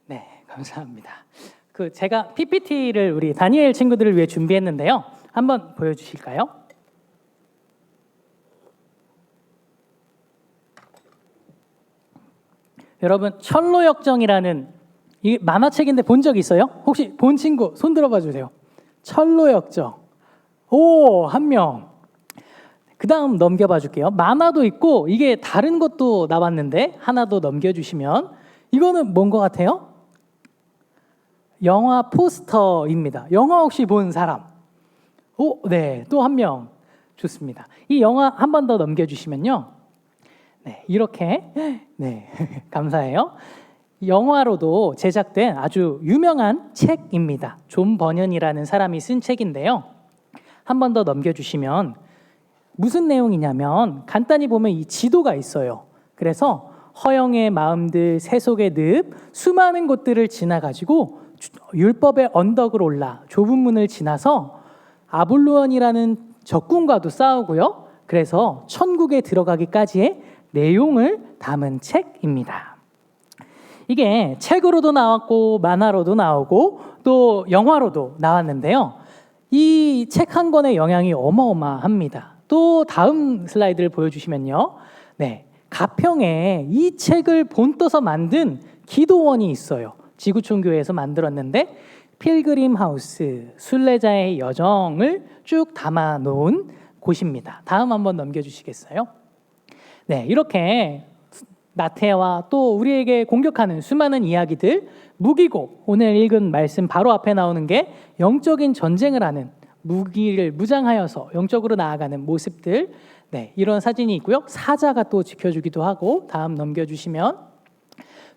네, 감사합니다. 제가 PPT를 우리 다니엘 친구들을 위해 준비했는데요. 한번 보여주실까요? 여러분, 철로역정이라는 이 만화책인데 본 적 있어요? 혹시 본 친구 손 들어봐 주세요. 철로역정. 오, 한 명. 그 다음 넘겨봐 줄게요. 만화도 있고 이게 다른 것도 나왔는데 하나 더 넘겨주시면 이거는 뭔 것 같아요? 영화 포스터입니다. 영화 혹시 본 사람? 오, 네, 또 한 명. 좋습니다. 이 영화 한 번 더 넘겨주시면요. 네, 이렇게 네, 감사해요. 영화로도 제작된 아주 유명한 책입니다. 존 버년이라는 사람이 쓴 책인데요. 한 번 더 넘겨주시면 무슨 내용이냐면 간단히 보면 이 지도가 있어요. 그래서 허영의 마음들, 세속의 늪, 수많은 곳들을 지나가지고 율법의 언덕을 올라 좁은 문을 지나서 아볼루언이라는 적군과도 싸우고요. 그래서 천국에 들어가기까지의 내용을 담은 책입니다. 이게 책으로도 나왔고 만화로도 나오고 또 영화로도 나왔는데요. 이 책 한 권의 영향이 어마어마합니다. 또 다음 슬라이드를 보여주시면요. 네, 가평에 이 책을 본떠서 만든 기도원이 있어요. 지구촌교회에서 만들었는데 필그림 하우스, 순례자의 여정을 쭉 담아 놓은 곳입니다. 다음 한번 넘겨주시겠어요? 네, 이렇게 나태와 또 우리에게 공격하는 수많은 이야기들, 무기고 오늘 읽은 말씀 바로 앞에 나오는 게 영적인 전쟁을 하는 무기를 무장하여서 영적으로 나아가는 모습들, 네, 이런 사진이 있고요. 사자가 또 지켜주기도 하고 다음 넘겨주시면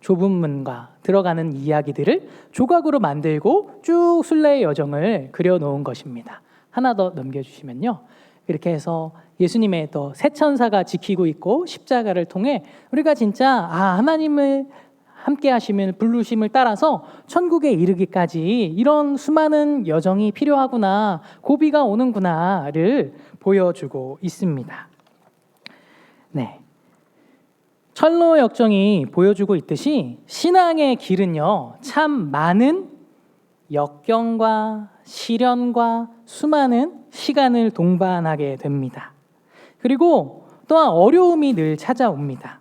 좁은 문과 들어가는 이야기들을 조각으로 만들고 쭉 순례의 여정을 그려놓은 것입니다. 하나 더 넘겨주시면요. 이렇게 해서 예수님의 또 새 천사가 지키고 있고 십자가를 통해 우리가 진짜 하나님을 함께 하시는 부르심을 따라서 천국에 이르기까지 이런 수많은 여정이 필요하구나, 고비가 오는구나를 보여주고 있습니다. 네, 철로 역정이 보여주고 있듯이 신앙의 길은요, 참 많은 역경과 시련과 수많은 시간을 동반하게 됩니다. 그리고 또한 어려움이 늘 찾아옵니다.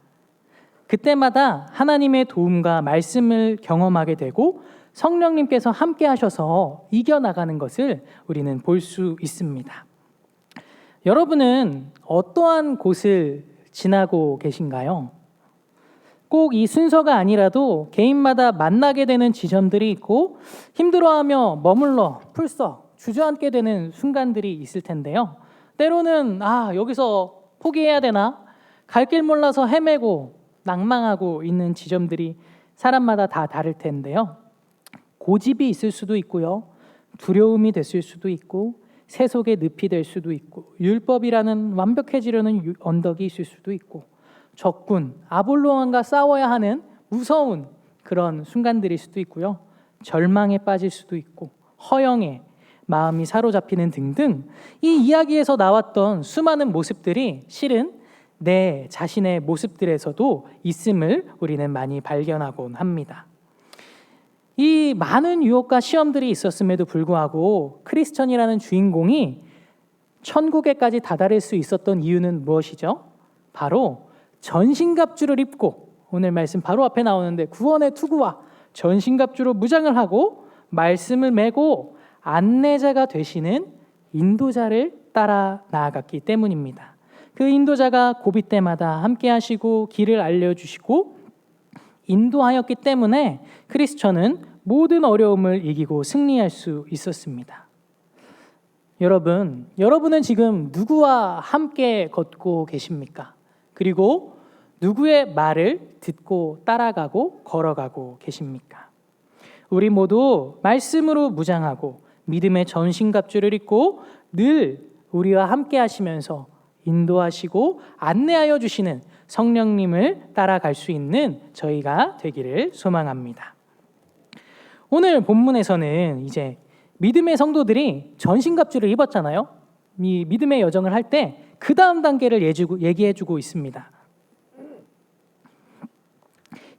그때마다 하나님의 도움과 말씀을 경험하게 되고 성령님께서 함께 하셔서 이겨나가는 것을 우리는 볼 수 있습니다. 여러분은 어떠한 곳을 지나고 계신가요? 꼭 이 순서가 아니라도 개인마다 만나게 되는 지점들이 있고 힘들어하며 머물러 풀썩 주저앉게 되는 순간들이 있을 텐데요. 때로는 여기서 포기해야 되나? 갈 길 몰라서 헤매고 낭망하고 있는 지점들이 사람마다 다 다를 텐데요. 고집이 있을 수도 있고요. 두려움이 됐을 수도 있고 세속의 늪이 될 수도 있고 율법이라는 완벽해지려는 언덕이 있을 수도 있고 적군, 아볼로안과 싸워야 하는 무서운 그런 순간들일 수도 있고요. 절망에 빠질 수도 있고 허영에 마음이 사로잡히는 등등 이 이야기에서 나왔던 수많은 모습들이 실은 내 자신의 모습들에서도 있음을 우리는 많이 발견하곤 합니다. 이 많은 유혹과 시험들이 있었음에도 불구하고 크리스천이라는 주인공이 천국에까지 다다를 수 있었던 이유는 무엇이죠? 바로 전신갑주를 입고 오늘 말씀 바로 앞에 나오는데 구원의 투구와 전신갑주로 무장을 하고 말씀을 메고 안내자가 되시는 인도자를 따라 나아갔기 때문입니다. 그 인도자가 고비 때마다 함께 하시고 길을 알려주시고 인도하였기 때문에 크리스천은 모든 어려움을 이기고 승리할 수 있었습니다. 여러분은 지금 누구와 함께 걷고 계십니까? 그리고 누구의 말을 듣고 따라가고 걸어가고 계십니까? 우리 모두 말씀으로 무장하고 믿음의 전신갑주를 입고 늘 우리와 함께 하시면서 인도하시고 안내하여 주시는 성령님을 따라갈 수 있는 저희가 되기를 소망합니다. 오늘 본문에서는 이제 믿음의 성도들이 전신갑주를 입었잖아요. 이 믿음의 여정을 할 때 그 다음 단계를 얘기해주고 있습니다.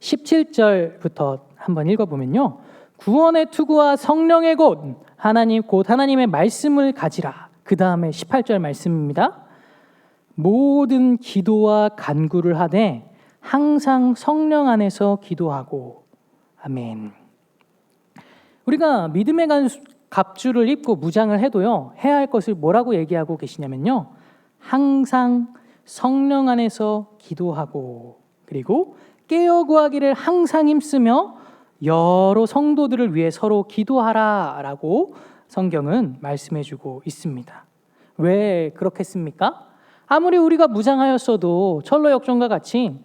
17절부터 한번 읽어보면요. 구원의 투구와 성령의 곧 하나님의 말씀을 가지라. 그 다음에 18절 말씀입니다. 모든 기도와 간구를 하되 항상 성령 안에서 기도하고. 아멘. 우리가 믿음의 갑주를 입고 무장을 해도요, 해야 할 것을 뭐라고 얘기하고 계시냐면요, 항상 성령 안에서 기도하고, 그리고 깨어 구하기를 항상 힘쓰며 여러 성도들을 위해 서로 기도하라 라고 성경은 말씀해주고 있습니다. 왜 그렇겠습니까? 아무리 우리가 무장하였어도, 철로 역정과 같이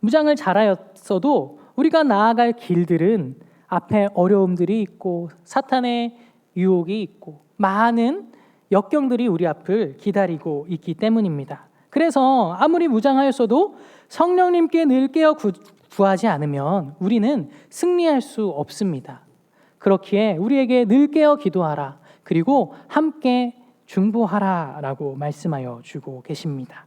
무장을 잘하였어도 우리가 나아갈 길들은 앞에 어려움들이 있고 사탄의 유혹이 있고 많은 역경들이 우리 앞을 기다리고 있기 때문입니다. 그래서 아무리 무장하였어도 성령님께 늘 깨어 구하지 않으면 우리는 승리할 수 없습니다. 그렇기에 우리에게 늘 깨어 기도하라, 그리고 함께 중보하라 라고 말씀하여 주고 계십니다.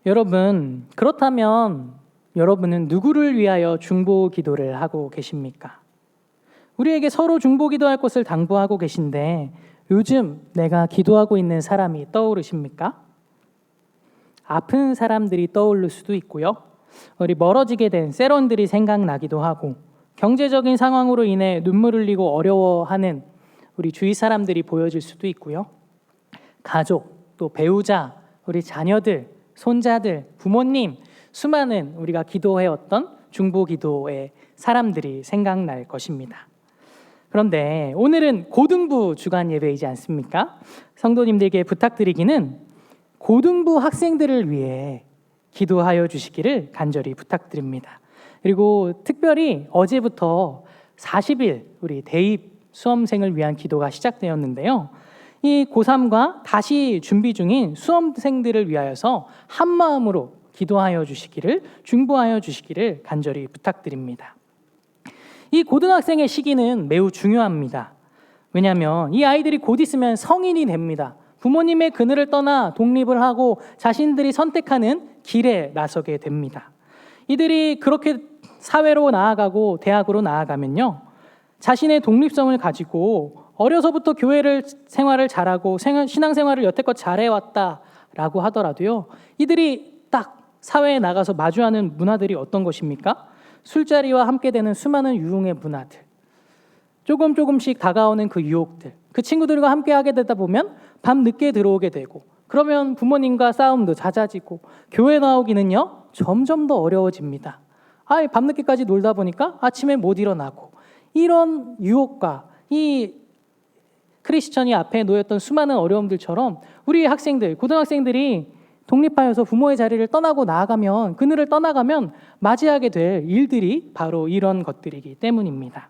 여러분, 그렇다면 여러분은 누구를 위하여 중보 기도를 하고 계십니까? 우리에게 서로 중보 기도할 것을 당부하고 계신데 요즘 내가 기도하고 있는 사람이 떠오르십니까? 아픈 사람들이 떠오를 수도 있고요. 우리 멀어지게 된 세런들이 생각나기도 하고, 경제적인 상황으로 인해 눈물 흘리고 어려워하는 우리 주위 사람들이 보여질 수도 있고요. 가족, 또 배우자, 우리 자녀들, 손자들, 부모님, 수많은 우리가 기도해왔던 중보 기도의 사람들이 생각날 것입니다. 그런데 오늘은 고등부 주간 예배이지 않습니까? 성도님들께 부탁드리기는 고등부 학생들을 위해 기도하여 주시기를 간절히 부탁드립니다. 그리고 특별히 어제부터 40일 우리 대입 수험생을 위한 기도가 시작되었는데요. 이 고3과 다시 준비 중인 수험생들을 위하여서 한마음으로 기도하여 주시기를, 중보하여 주시기를 간절히 부탁드립니다. 이 고등학생의 시기는 매우 중요합니다. 왜냐하면 이 아이들이 곧 있으면 성인이 됩니다. 부모님의 그늘을 떠나 독립을 하고 자신들이 선택하는 길에 나서게 됩니다. 이들이 그렇게 사회로 나아가고 대학으로 나아가면요, 자신의 독립성을 가지고 어려서부터 교회를 생활을 잘하고 신앙생활을 여태껏 잘해왔다라고 하더라도요, 이들이 딱 사회에 나가서 마주하는 문화들이 어떤 것입니까? 술자리와 함께 되는 수많은 유흥의 문화들, 조금씩 다가오는 그 유혹들, 그 친구들과 함께 하게 되다 보면 밤 늦게 들어오게 되고, 그러면 부모님과 싸움도 잦아지고 교회 나오기는요 점점 더 어려워집니다. 밤늦게까지 놀다 보니까 아침에 못 일어나고, 이런 유혹과 이 크리스천이 앞에 놓였던 수많은 어려움들처럼 우리 학생들, 고등학생들이 독립하여서 부모의 자리를 떠나고 나아가면, 그늘을 떠나가면 맞이하게 될 일들이 바로 이런 것들이기 때문입니다.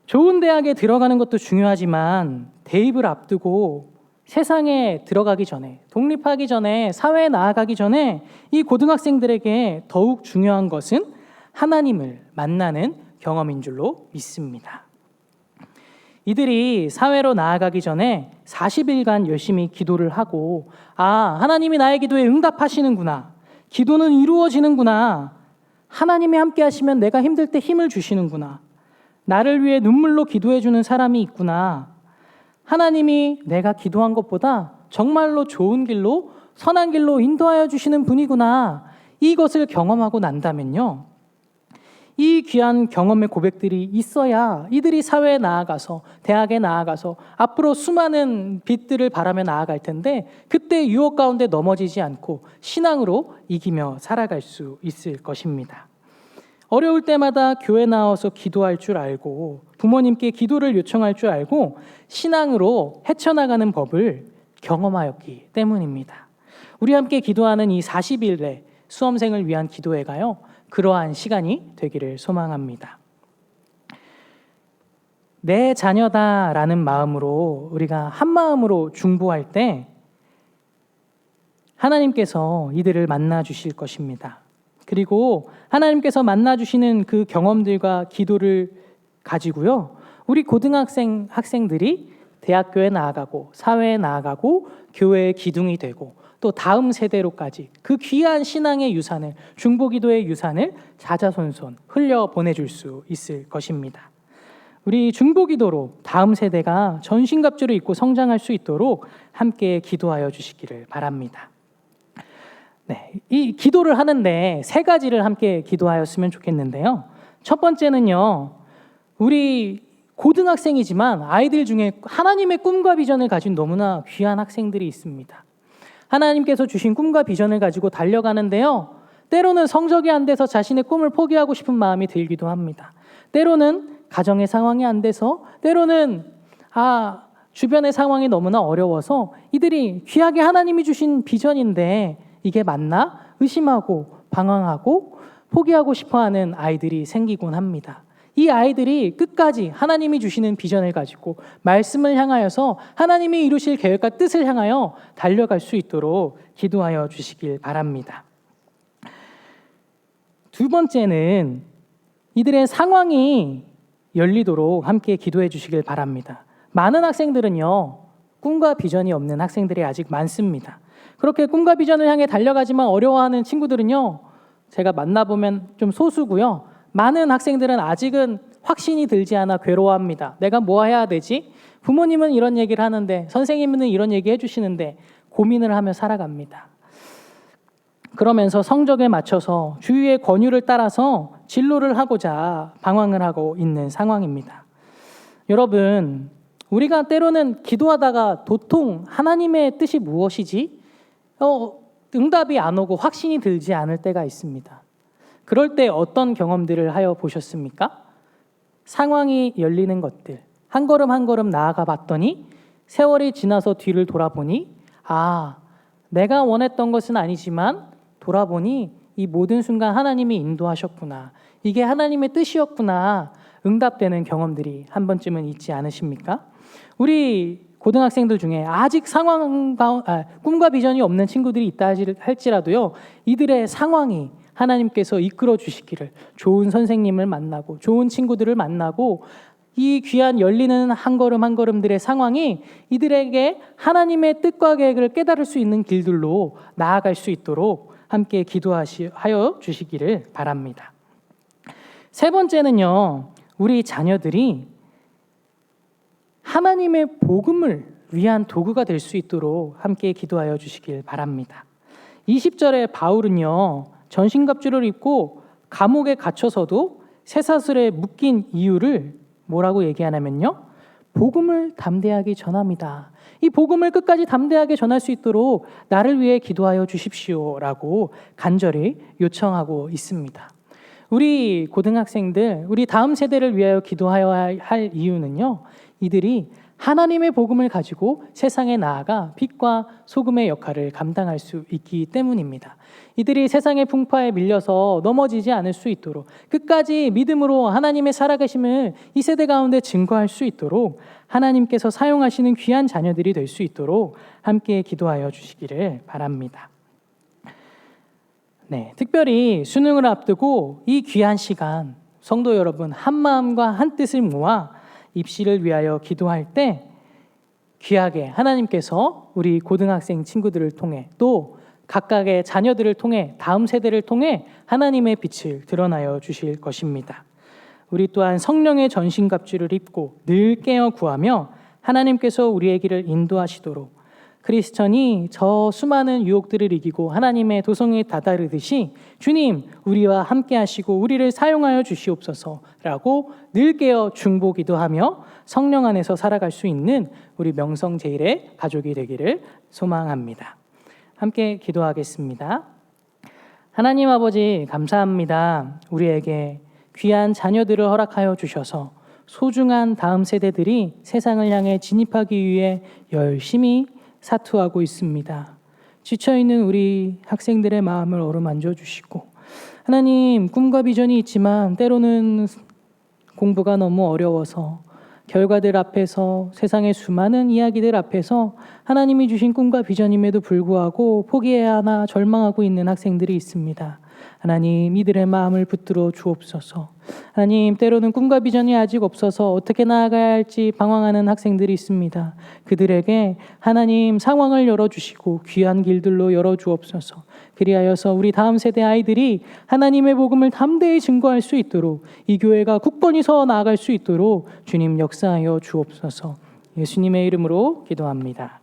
좋은 대학에 들어가는 것도 중요하지만 대입을 앞두고 세상에 들어가기 전에, 독립하기 전에, 사회에 나아가기 전에 이 고등학생들에게 더욱 중요한 것은 하나님을 만나는 경험인 줄로 믿습니다. 이들이 사회로 나아가기 전에 40일간 열심히 기도를 하고, 하나님이 나의 기도에 응답하시는구나, 기도는 이루어지는구나, 하나님이 함께 하시면 내가 힘들 때 힘을 주시는구나, 나를 위해 눈물로 기도해 주는 사람이 있구나, 하나님이 내가 기도한 것보다 정말로 좋은 길로, 선한 길로 인도하여 주시는 분이구나, 이것을 경험하고 난다면요, 이 귀한 경험의 고백들이 있어야 이들이 사회에 나아가서, 대학에 나아가서 앞으로 수많은 빛들을 바라며 나아갈 텐데, 그때 유혹 가운데 넘어지지 않고 신앙으로 이기며 살아갈 수 있을 것입니다. 어려울 때마다 교회 나와서 기도할 줄 알고, 부모님께 기도를 요청할 줄 알고 신앙으로 헤쳐나가는 법을 경험하였기 때문입니다. 우리 함께 기도하는 이 40일의 수험생을 위한 기도회가요, 그러한 시간이 되기를 소망합니다. 내 자녀다라는 마음으로 우리가 한 마음으로 중보할 때 하나님께서 이들을 만나 주실 것입니다. 그리고 하나님께서 만나 주시는 그 경험들과 기도를 가지고요, 우리 학생들이 대학교에 나아가고 사회에 나아가고 교회의 기둥이 되고 또 다음 세대로까지 그 귀한 신앙의 유산을, 중보기도의 유산을 자자손손 흘려 보내줄 수 있을 것입니다. 우리 중보기도로 다음 세대가 전신갑주를 입고 성장할 수 있도록 함께 기도하여 주시기를 바랍니다. 네, 이 기도를 하는데 3가지를 함께 기도하였으면 좋겠는데요. 첫 번째는요, 우리 고등학생이지만 아이들 중에 하나님의 꿈과 비전을 가진 너무나 귀한 학생들이 있습니다. 하나님께서 주신 꿈과 비전을 가지고 달려가는데요, 때로는 성적이 안 돼서 자신의 꿈을 포기하고 싶은 마음이 들기도 합니다. 때로는 가정의 상황이 안 돼서, 때로는 주변의 상황이 너무나 어려워서 이들이 귀하게 하나님이 주신 비전인데 이게 맞나? 의심하고 방황하고 포기하고 싶어하는 아이들이 생기곤 합니다. 이 아이들이 끝까지 하나님이 주시는 비전을 가지고 말씀을 향하여서 하나님이 이루실 계획과 뜻을 향하여 달려갈 수 있도록 기도하여 주시길 바랍니다. 두 번째는 이들의 상황이 열리도록 함께 기도해 주시길 바랍니다. 많은 학생들은요, 꿈과 비전이 없는 학생들이 아직 많습니다. 그렇게 꿈과 비전을 향해 달려가지만 어려워하는 친구들은요, 제가 만나보면 좀 소수고요. 많은 학생들은 아직은 확신이 들지 않아 괴로워합니다. 내가 뭐 해야 되지? 부모님은 이런 얘기를 하는데, 선생님은 이런 얘기 해주시는데 고민을 하며 살아갑니다. 그러면서 성적에 맞춰서 주위의 권유를 따라서 진로를 하고자 방황을 하고 있는 상황입니다. 여러분, 우리가 때로는 기도하다가 도통 하나님의 뜻이 무엇이지? 응답이 안 오고 확신이 들지 않을 때가 있습니다. 그럴 때 어떤 경험들을 하여 보셨습니까? 상황이 열리는 것들, 한 걸음 한 걸음 나아가 봤더니 세월이 지나서 뒤를 돌아보니 내가 원했던 것은 아니지만 돌아보니 이 모든 순간 하나님이 인도하셨구나. 이게 하나님의 뜻이었구나. 응답되는 경험들이 한 번쯤은 있지 않으십니까? 우리 고등학생들 중에 아직 꿈과 비전이 없는 친구들이 있다 할지라도요, 이들의 상황이 하나님께서 이끌어 주시기를, 좋은 선생님을 만나고 좋은 친구들을 만나고 이 귀한 열리는 한 걸음 한 걸음들의 상황이 이들에게 하나님의 뜻과 계획을 깨달을 수 있는 길들로 나아갈 수 있도록 함께 기도하여 주시기를 바랍니다. 세 번째는요, 우리 자녀들이 하나님의 복음을 위한 도구가 될 수 있도록 함께 기도하여 주시길 바랍니다. 20절에 바울은요, 전신갑주를 입고 감옥에 갇혀서도 쇠사슬에 묶인 이유를 뭐라고 얘기하냐면요, 복음을 담대하게 전합니다. 이 복음을 끝까지 담대하게 전할 수 있도록 나를 위해 기도하여 주십시오라고 간절히 요청하고 있습니다. 우리 고등학생들, 우리 다음 세대를 위하여 기도하여야 할 이유는요, 이들이 하나님의 복음을 가지고 세상에 나아가 빛과 소금의 역할을 감당할 수 있기 때문입니다. 이들이 세상의 풍파에 밀려서 넘어지지 않을 수 있도록 끝까지 믿음으로 하나님의 살아계심을 이 세대 가운데 증거할 수 있도록 하나님께서 사용하시는 귀한 자녀들이 될 수 있도록 함께 기도하여 주시기를 바랍니다. 네, 특별히 수능을 앞두고 이 귀한 시간, 성도 여러분 한 마음과 한 뜻을 모아 입시를 위하여 기도할 때 귀하게 하나님께서 우리 고등학생 친구들을 통해 또 각각의 자녀들을 통해 다음 세대를 통해 하나님의 빛을 드러나여 주실 것입니다. 우리 또한 성령의 전신갑주를 입고 늘 깨어 구하며 하나님께서 우리의 길을 인도하시도록, 크리스천이 저 수많은 유혹들을 이기고 하나님의 도성에 다다르듯이 주님 우리와 함께 하시고 우리를 사용하여 주시옵소서라고 늘 깨어 중보기도하며 성령 안에서 살아갈 수 있는 우리 명성제일의 가족이 되기를 소망합니다. 함께 기도하겠습니다. 하나님 아버지 감사합니다. 우리에게 귀한 자녀들을 허락하여 주셔서 소중한 다음 세대들이 세상을 향해 진입하기 위해 열심히 사투하고 있습니다. 지쳐있는 우리 학생들의 마음을 어루만져 주시고, 하나님 꿈과 비전이 있지만 때로는 공부가 너무 어려워서 결과들 앞에서 세상의 수많은 이야기들 앞에서 하나님이 주신 꿈과 비전임에도 불구하고 포기해야 하나 절망하고 있는 학생들이 있습니다. 하나님 이들의 마음을 붙들어 주옵소서. 하나님 때로는 꿈과 비전이 아직 없어서 어떻게 나아가야 할지 방황하는 학생들이 있습니다. 그들에게 하나님 상황을 열어주시고 귀한 길들로 열어주옵소서. 그리하여서 우리 다음 세대 아이들이 하나님의 복음을 담대히 증거할 수 있도록 이 교회가 굳건히 서 나아갈 수 있도록 주님 역사하여 주옵소서. 예수님의 이름으로 기도합니다.